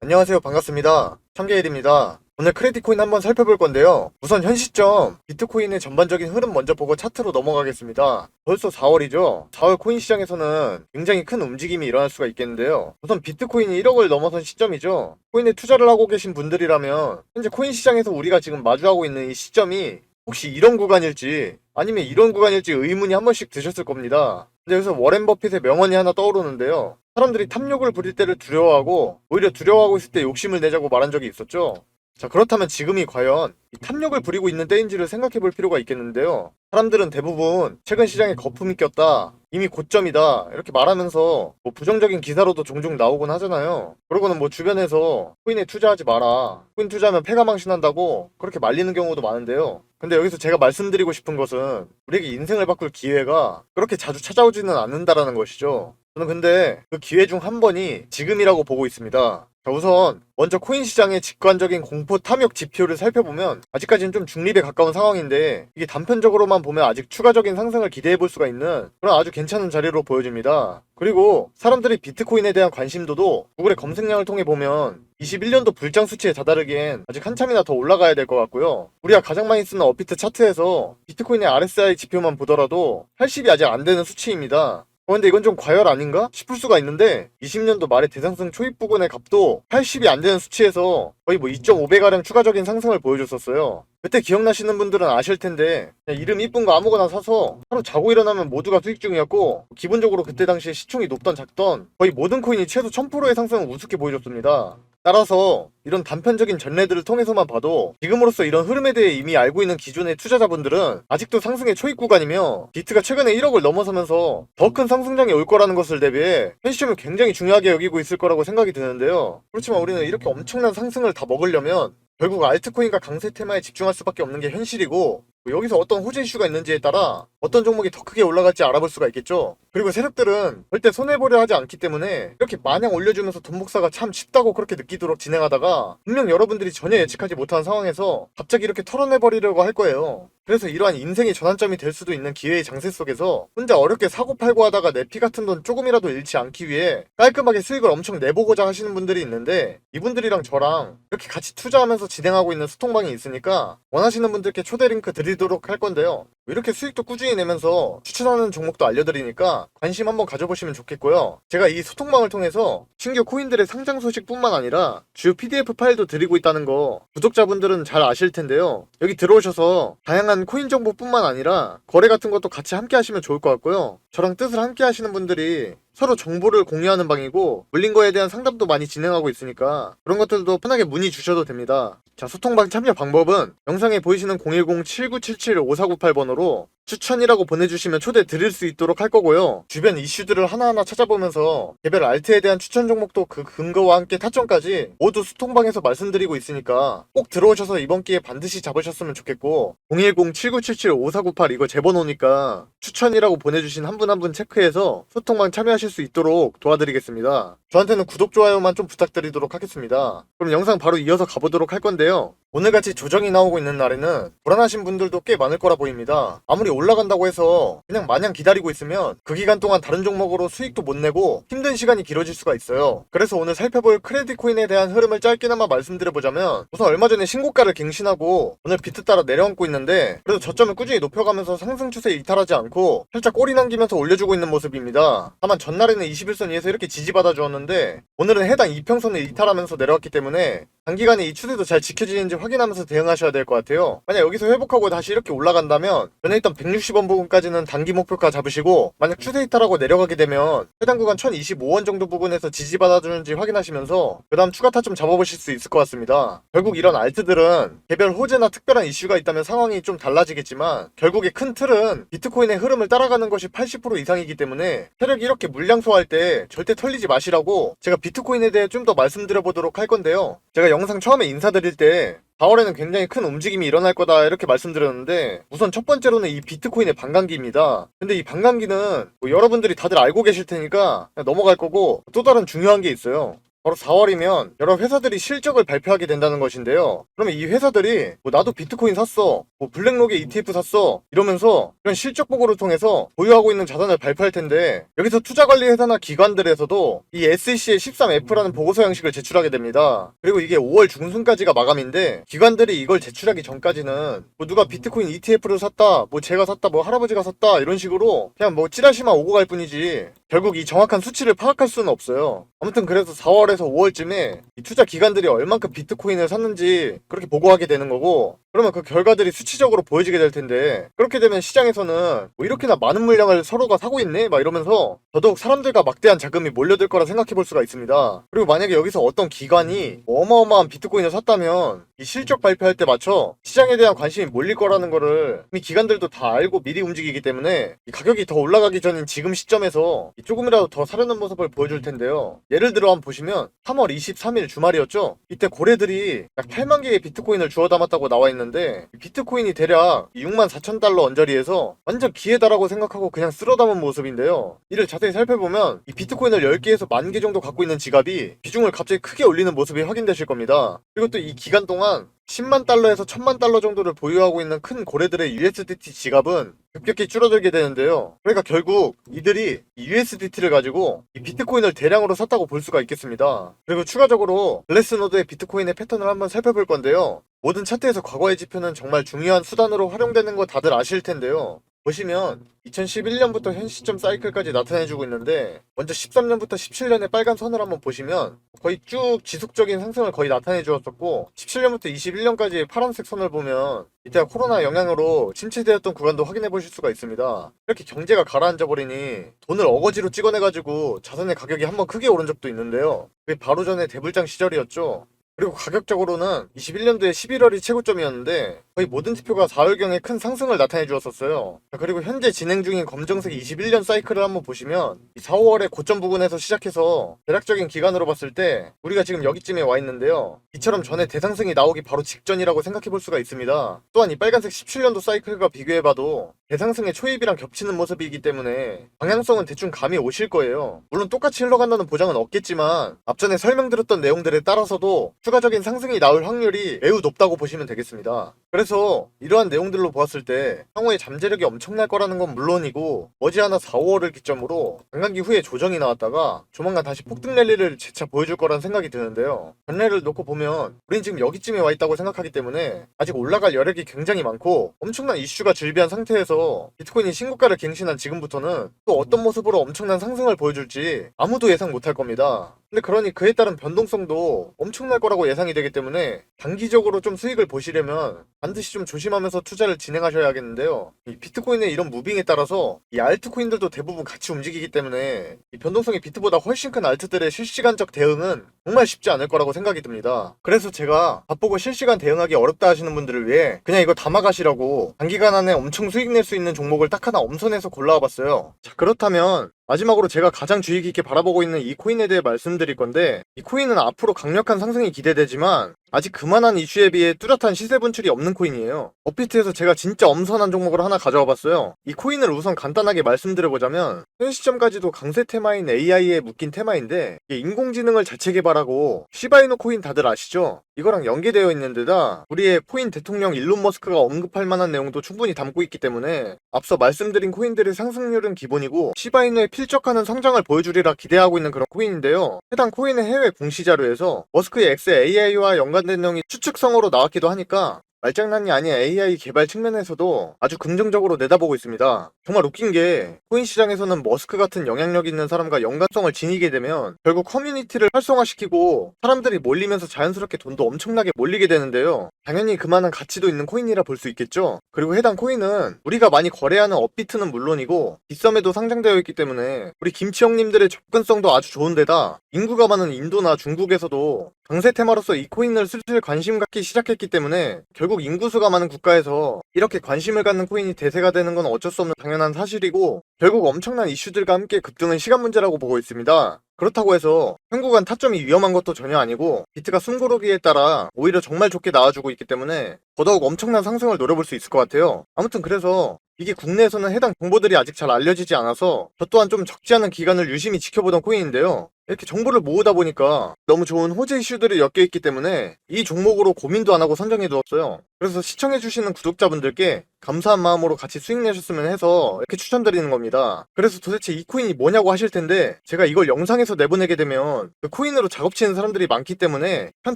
안녕하세요. 반갑습니다. 참게일입니다. 오늘 크레딧코인 한번 살펴볼 건데요. 우선 현 시점 비트코인의 전반적인 흐름 먼저 보고 차트로 넘어가겠습니다. 벌써 4월이죠. 4월 코인 시장에서는 굉장히 큰 움직임이 일어날 수가 있겠는데요. 우선 비트코인이 1억을 넘어선 시점이죠. 코인에 투자를 하고 계신 분들이라면 현재 코인 시장에서 우리가 지금 마주하고 있는 이 시점이 혹시 이런 구간일지 아니면 이런 구간일지 의문이 한 번씩 드셨을 겁니다. 근데 여기서 워렌 버핏의 명언이 하나 떠오르는데요. 사람들이 탐욕을 부릴 때를 두려워하고 오히려 두려워하고 있을 때 욕심을 내자고 말한 적이 있었죠. 자, 그렇다면 지금이 과연 이 탐욕을 부리고 있는 때인지를 생각해 볼 필요가 있겠는데요. 사람들은 대부분 최근 시장에 거품이 꼈다, 이미 고점이다 이렇게 말하면서 뭐 부정적인 기사로도 종종 나오곤 하잖아요. 그러고는 뭐 주변에서 코인에 투자하지 마라, 코인 투자하면 패가망신한다고 그렇게 말리는 경우도 많은데요. 근데 여기서 제가 말씀드리고 싶은 것은 우리에게 인생을 바꿀 기회가 그렇게 자주 찾아오지는 않는다라는 것이죠. 저는 근데 그 기회 중 한 번이 지금이라고 보고 있습니다. 자, 우선 먼저 코인 시장의 직관적인 공포 탐욕 지표를 살펴보면 아직까지는 좀 중립에 가까운 상황인데 이게 단편적으로만 보면 아직 추가적인 상승을 기대해 볼 수가 있는 그런 아주 괜찮은 자리로 보여집니다. 그리고 사람들이 비트코인에 대한 관심도도 구글의 검색량을 통해 보면 21년도 불장 수치에 다다르기엔 아직 한참이나 더 올라가야 될 것 같고요. 우리가 가장 많이 쓰는 업비트 차트에서 비트코인의 RSI 지표만 보더라도 80이 아직 안 되는 수치입니다. 근데 이건 좀 과열 아닌가 싶을 수가 있는데 20년도 말의 대상승 초입 부근의 값도 80이 안 되는 수치에서 거의 뭐 2.5배가량 추가적인 상승을 보여줬었어요. 그때 기억나시는 분들은 아실 텐데 그냥 이름 이쁜 거 아무거나 사서 하루 자고 일어나면 모두가 수익 중이었고 기본적으로 그때 당시에 시총이 높던 작던 거의 모든 코인이 최소 1000%의 상승을 우습게 보여줬습니다. 따라서 이런 단편적인 전례들을 통해서만 봐도 지금으로서 이런 흐름에 대해 이미 알고 있는 기존의 투자자분들은 아직도 상승의 초입 구간이며 비트가 최근에 1억을 넘어서면서 더 큰 상승장이 올 거라는 것을 대비해 현 시점을 굉장히 중요하게 여기고 있을 거라고 생각이 드는데요. 그렇지만 우리는 이렇게 엄청난 상승을 다 먹으려면 결국 알트코인과 강세 테마에 집중할 수밖에 없는 게 현실이고 여기서 어떤 호재 이슈가 있는지에 따라 어떤 종목이 더 크게 올라갈지 알아볼 수가 있겠죠. 그리고 세력들은 절대 손해보려 하지 않기 때문에 이렇게 마냥 올려주면서 돈 복사가 참 쉽다고 그렇게 느끼도록 진행하다가 분명 여러분들이 전혀 예측하지 못한 상황에서 갑자기 이렇게 털어내버리려고 할 거예요. 그래서 이러한 인생의 전환점이 될 수도 있는 기회의 장세 속에서 혼자 어렵게 사고팔고 하다가 내 피 같은 돈 조금이라도 잃지 않기 위해 깔끔하게 수익을 엄청 내보고자 하시는 분들이 있는데 이분들이랑 저랑 이렇게 같이 투자하면서 진행하고 있는 소통방이 있으니까 원하시는 분들께 초대 링크 드리도록 할 건데요. 이렇게 수익도 꾸준히 내면서 추천하는 종목도 알려드리니까 관심 한번 가져보시면 좋겠고요. 제가 이 소통방을 통해서 신규 코인들의 상장 소식뿐만 아니라 주요 PDF 파일도 드리고 있다는 거 구독자분들은 잘 아실 텐데요. 여기 들어오셔서 다양한 코인 정보뿐만 아니라 거래 같은 것도 같이 함께 하시면 좋을 것 같고요. 저랑 뜻을 함께 하시는 분들이 서로 정보를 공유하는 방이고 물린 거에 대한 상담도 많이 진행하고 있으니까 그런 것들도 편하게 문의 주셔도 됩니다. 자, 소통방 참여 방법은 영상에 보이시는 010-7977-5498번으로 추천이라고 보내주시면 초대 드릴 수 있도록 할 거고요. 주변 이슈들을 하나하나 찾아보면서 개별 알트에 대한 추천 종목도 그 근거와 함께 타점까지 모두 소통방에서 말씀드리고 있으니까 꼭 들어오셔서 이번 기회에 반드시 잡으셨으면 좋겠고 010-7977-5498 이거 제 번호니까 추천이라고 보내주신 한 분 한 분 체크해서 소통방 참여하실 수 있도록 도와드리겠습니다. 저한테는 구독, 좋아요만 좀 부탁드리도록 하겠습니다. 그럼 영상 바로 이어서 가보도록 할 건데요. 오늘같이 조정이 나오고 있는 날에는 불안하신 분들도 꽤 많을 거라 보입니다. 아무리 올라간다고 해서 그냥 마냥 기다리고 있으면 그 기간 동안 다른 종목으로 수익도 못 내고 힘든 시간이 길어질 수가 있어요. 그래서 오늘 살펴볼 크레딧 코인에 대한 흐름을 짧게나마 말씀드려보자면 우선 얼마 전에 신고가를 갱신하고 오늘 비트 따라 내려앉고 있는데 그래도 저점을 꾸준히 높여가면서 상승 추세에 이탈하지 않고 살짝 꼬리 남기면서 올려주고 있는 모습입니다. 다만 전날에는 21선 위에서 이렇게 지지받아 주었는데 오늘은 해당 이평선을 이탈하면서 내려왔기 때문에 단기간에 이 추세도 잘 지켜지는지 확인하면서 대응하셔야 될 것 같아요. 만약 여기서 회복하고 다시 이렇게 올라간다면 전에 있던 160원 부분까지는 단기 목표가 잡으시고 만약 추세 이탈하고 내려가게 되면 해당 구간 1025원 정도 부분에서 지지받아주는지 확인하시면서 그 다음 추가 타점 잡아보실 수 있을 것 같습니다. 결국 이런 알트들은 개별 호재나 특별한 이슈가 있다면 상황이 좀 달라지겠지만 결국에 큰 틀은 비트코인의 흐름을 따라가는 것이 80% 이상이기 때문에 세력이 이렇게 물량 소화할 때 절대 털리지 마시라고 제가 비트코인에 대해 좀 더 말씀드려보도록 할 건데요. 제가 영상 처음에 인사드릴 때 4월에는 굉장히 큰 움직임이 일어날 거다 이렇게 말씀드렸는데 우선 첫 번째로는 이 비트코인의 반감기입니다. 근데 이 반감기는 뭐 여러분들이 다들 알고 계실 테니까 그냥 넘어갈 거고 또 다른 중요한 게 있어요. 바로 4월이면 여러 회사들이 실적을 발표하게 된다는 것인데요. 그러면 이 회사들이 뭐 나도 비트코인 샀어, 뭐 블랙록에 ETF 샀어 이러면서 이런 실적 보고를 통해서 보유하고 있는 자산을 발표할 텐데, 여기서 투자관리 회사나 기관들에서도 이 SEC의 13F라는 보고서 양식을 제출하게 됩니다. 그리고 이게 5월 중순까지가 마감인데, 기관들이 이걸 제출하기 전까지는 뭐 누가 비트코인 ETF를 샀다, 뭐 제가 샀다, 뭐 할아버지가 샀다 이런 식으로 그냥 뭐 찌라시만 오고 갈 뿐이지 결국 이 정확한 수치를 파악할 수는 없어요. 아무튼 그래서 4월에서 5월쯤에 이 투자 기관들이 얼만큼 비트코인을 샀는지 그렇게 보고하게 되는 거고, 그러면 그 결과들이 수치적으로 보여지게 될 텐데, 그렇게 되면 시장에서는 뭐 이렇게나 많은 물량을 서로가 사고 있네? 막 이러면서 더더욱 사람들과 막대한 자금이 몰려들 거라 생각해 볼 수가 있습니다. 그리고 만약에 여기서 어떤 기관이 어마어마한 비트코인을 샀다면 이 실적 발표할 때 맞춰 시장에 대한 관심이 몰릴 거라는 거를 이미 기관들도 다 알고 미리 움직이기 때문에 이 가격이 더 올라가기 전인 지금 시점에서 조금이라도 더 사려는 모습을 보여줄 텐데요. 예를 들어 한번 보시면 3월 23일 주말이었죠. 이때 고래들이 약 8만 개의 비트코인을 주워 담았다고 나와 있는데, 비트코인이 대략 64,000달러 언저리에서 완전 기회다라고 생각하고 그냥 쓸어 담은 모습인데요. 이를 자세히 살펴보면 이 비트코인을 10개에서 10,000개 정도 갖고 있는 지갑이 비중을 갑자기 크게 올리는 모습이 확인되실 겁니다. 그리고 또 이 기간 동안 10만 달러에서 1000만 달러 정도를 보유하고 있는 큰 고래들의 USDT 지갑은 급격히 줄어들게 되는데요. 그러니까 결국 이들이 이 USDT를 가지고 이 비트코인을 대량으로 샀다고 볼 수가 있겠습니다. 그리고 추가적으로 글래스노드의 비트코인의 패턴을 한번 살펴볼 건데요. 모든 차트에서 과거의 지표는 정말 중요한 수단으로 활용되는 거 다들 아실 텐데요. 보시면 2011년부터 현 시점 사이클까지 나타내주고 있는데, 먼저 13년부터 17년의 빨간 선을 한번 보시면 거의 쭉 지속적인 상승을 거의 나타내 주었었고, 17년부터 21년까지의 파란색 선을 보면 이때가 코로나 영향으로 침체되었던 구간도 확인해 보실 수가 있습니다. 이렇게 경제가 가라앉아 버리니 돈을 어거지로 찍어내가지고 자산의 가격이 한번 크게 오른 적도 있는데요. 그게 바로 전에 대불장 시절이었죠. 그리고 가격적으로는 21년도에 11월이 최고점이었는데 거의 모든 지표가 4월경에 큰 상승을 나타내 주었었어요. 그리고 현재 진행 중인 검정색 21년 사이클을 한번 보시면 이 4, 5월의 고점 부근에서 시작해서 대략적인 기간으로 봤을 때 우리가 지금 여기쯤에 와 있는데요. 이처럼 전에 대상승이 나오기 바로 직전이라고 생각해 볼 수가 있습니다. 또한 이 빨간색 17년도 사이클과 비교해봐도 대상승의 초입이랑 겹치는 모습이기 때문에 방향성은 대충 감이 오실 거예요. 물론 똑같이 흘러간다는 보장은 없겠지만 앞전에 설명드렸던 내용들에 따라서도 추가적인 상승이 나올 확률이 매우 높다고 보시면 되겠습니다. 그래서 이러한 내용들로 보았을 때 향후에 잠재력이 엄청날 거라는 건 물론이고, 머지않아 4, 5월을 기점으로 관광기 후에 조정이 나왔다가 조만간 다시 폭등 랠리를 재차 보여줄 거라는 생각이 드는데요. 전례를 놓고 보면 우린 지금 여기쯤에 와 있다고 생각하기 때문에 아직 올라갈 여력이 굉장히 많고, 엄청난 이슈가 즐비한 상태에서 비트코인이 신고가를 갱신한 지금부터는 또 어떤 모습으로 엄청난 상승을 보여줄지 아무도 예상 못할 겁니다. 근데 그러니 그에 따른 변동성도 엄청날 거라고 예상이 되기 때문에 단기적으로 좀 수익을 보시려면 반드시 좀 조심하면서 투자를 진행하셔야겠는데요. 이 비트코인의 이런 무빙에 따라서 이 알트코인들도 대부분 같이 움직이기 때문에 이 변동성이 비트보다 훨씬 큰 알트들의 실시간적 대응은 정말 쉽지 않을 거라고 생각이 듭니다. 그래서 제가 바쁘고 실시간 대응하기 어렵다 하시는 분들을 위해 그냥 이거 담아가시라고 단기간 안에 엄청 수익 낼 수 있는 종목을 딱 하나 엄선해서 골라와 봤어요. 자, 그렇다면 마지막으로 제가 가장 주의 깊게 바라보고 있는 이 코인에 대해 말씀드릴 건데, 이 코인은 앞으로 강력한 상승이 기대되지만 아직 그만한 이슈에 비해 뚜렷한 시세 분출이 없는 코인이에요. 업비트에서 제가 진짜 엄선한 종목을 하나 가져와 봤어요. 이 코인을 우선 간단하게 말씀드려보자면 현 시점까지도 강세 테마인 AI에 묶인 테마인데, 이게 인공지능을 자체 개발하고 시바이노 코인 다들 아시죠? 이거랑 연계되어 있는 데다 우리의 코인 대통령 일론 머스크가 언급할 만한 내용도 충분히 담고 있기 때문에 앞서 말씀드린 코인들의 상승률은 기본이고 시바이노의 필적하는 성장을 보여주리라 기대하고 있는 그런 코인인데요. 해당 코인의 해외 공시 자료에서 머스크의 X AI와 연관된 내용이 추측성으로 나왔기도 하니까 말장난이 아닌 AI 개발 측면에서도 아주 긍정적으로 내다보고 있습니다. 정말 웃긴 게 코인 시장에서는 머스크 같은 영향력 있는 사람과 연관성을 지니게 되면 결국 커뮤니티를 활성화시키고 사람들이 몰리면서 자연스럽게 돈도 엄청나게 몰리게 되는데요. 당연히 그만한 가치도 있는 코인이라 볼 수 있겠죠. 그리고 해당 코인은 우리가 많이 거래하는 업비트는 물론이고 빗썸에도 상장되어 있기 때문에 우리 김치 형님들의 접근성도 아주 좋은데다 인구가 많은 인도나 중국에서도 강세 테마로서 이 코인을 슬슬 관심 갖기 시작했기 때문에 결국 인구수가 많은 국가에서 이렇게 관심을 갖는 코인이 대세가 되는 건 어쩔 수 없는 당연한 사실이고, 결국 엄청난 이슈들과 함께 급등은 시간 문제라고 보고 있습니다. 그렇다고 해서 현구간 타점이 위험한 것도 전혀 아니고 비트가 숨고르기에 따라 오히려 정말 좋게 나와주고 있기 때문에 더더욱 엄청난 상승을 노려볼 수 있을 것 같아요. 아무튼 그래서 이게 국내에서는 해당 정보들이 아직 잘 알려지지 않아서 저 또한 좀 적지 않은 기간을 유심히 지켜보던 코인인데요. 이렇게 정보를 모으다 보니까 너무 좋은 호재 이슈들이 엮여 있기 때문에 이 종목으로 고민도 안 하고 선정해 두었어요. 그래서 시청해주시는 구독자분들께 감사한 마음으로 같이 수익 내셨으면 해서 이렇게 추천드리는 겁니다. 그래서 도대체 이 코인이 뭐냐고 하실 텐데 제가 이걸 영상에서 내보내게 되면 그 코인으로 작업치는 사람들이 많기 때문에 현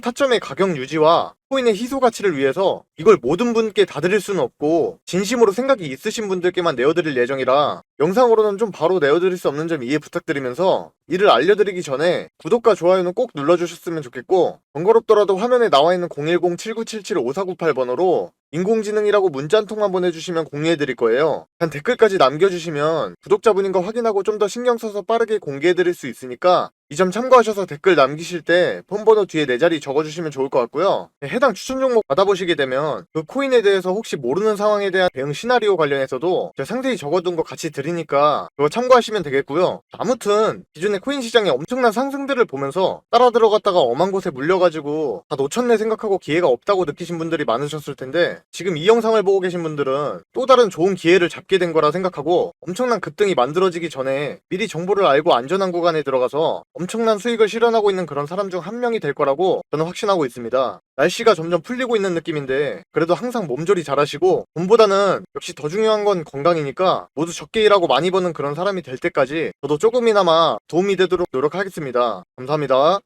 타점의 가격 유지와 코인의 희소 가치를 위해서 이걸 모든 분께 다 드릴 수는 없고 진심으로 생각이 있으신 분들께만 내어드릴 예정이라 영상으로는 좀 바로 내어드릴 수 없는 점 이해 부탁드리면서 이를 알려드리기 전에 구독과 좋아요는 꼭 눌러주셨으면 좋겠고 번거롭더라도 화면에 나와있는 010-7977-5498번호로 인공지능이라고 문자 한 통만 보내주시면 공유해드릴 거예요. 단 댓글까지 남겨주시면 구독자분인 거 확인하고 좀 더 신경 써서 빠르게 공개해드릴 수 있으니까 이 점 참고하셔서 댓글 남기실 때 폰번호 뒤에 내 자리 적어주시면 좋을 것 같고요. 해당 추천 종목 받아보시게 되면 그 코인에 대해서 혹시 모르는 상황에 대한 대응 시나리오 관련해서도 제가 상세히 적어둔 거 같이 드리니까 그거 참고하시면 되겠고요. 아무튼 기존의 코인 시장의 엄청난 상승들을 보면서 따라 들어갔다가 엄한 곳에 물려가지고 다 놓쳤네 생각하고 기회가 없다고 느끼신 분들이 많으셨을 텐데 지금 이 영상을 보고 계신 분들은 또 다른 좋은 기회를 잡게 된 거라 생각하고 엄청난 급등이 만들어지기 전에 미리 정보를 알고 안전한 구간에 들어가서 엄청난 수익을 실현하고 있는 그런 사람 중 한 명이 될 거라고 저는 확신하고 있습니다. 날씨가 점점 풀리고 있는 느낌인데 그래도 항상 몸조리 잘하시고 돈보다는 역시 더 중요한 건 건강이니까 모두 적게 일하고 많이 버는 그런 사람이 될 때까지 저도 조금이나마 도움이 되도록 노력하겠습니다. 감사합니다.